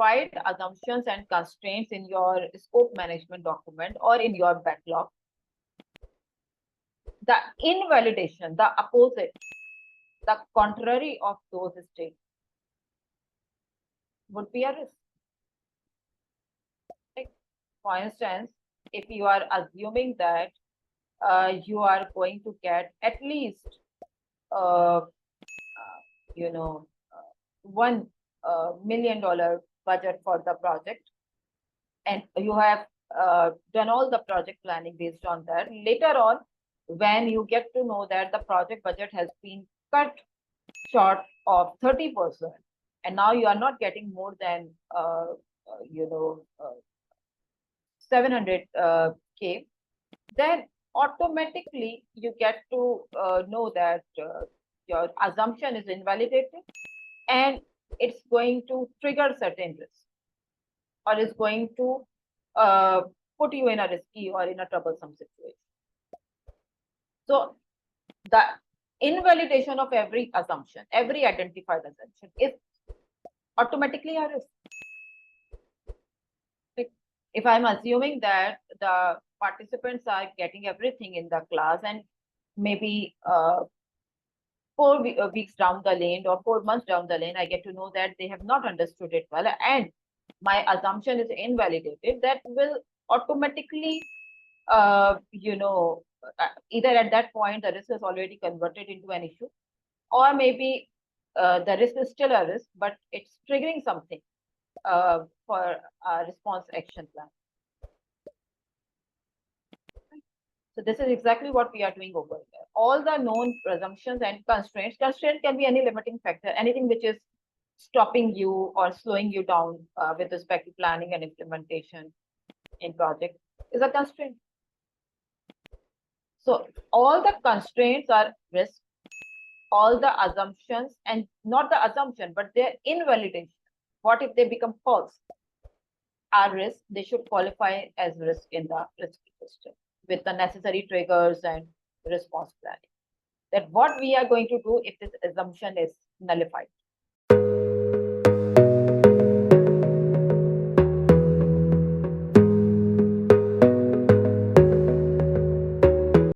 specified assumptions and constraints in your scope management document or in your backlog, the invalidation, the opposite, the contrary of those states would be a risk. Like, for instance, if you are assuming that you are going to get at least, $1 million budget for the project, and you have done all the project planning based on that. Later on, when you get to know that the project budget has been cut short of 30%, and now you are not getting more than 700K, then automatically you get to know that your assumption is invalidated, and it's going to trigger certain risks, or is going to put you in a risky or in a troublesome situation. So the invalidation of every assumption, every identified assumption, is automatically a risk. If I'm assuming that the participants are getting everything in the class, and maybe 4 weeks down the lane or 4 months down the lane, I get to know that they have not understood it well, and my assumption is invalidated, that will automatically, either at that point the risk is already converted into an issue, or maybe the risk is still a risk, but it's triggering something for a response action plan. So this is exactly what we are doing over here. All the known presumptions and constraints. Constraint can be any limiting factor, anything which is stopping you or slowing you down with respect to planning and implementation in project is a constraint. So all the constraints are risk. All the assumptions, and not the assumption, but their invalidation. What if they become false? Are risk, they should qualify as risk in the risk system with the necessary triggers and response planning. That what we are going to do if this assumption is nullified.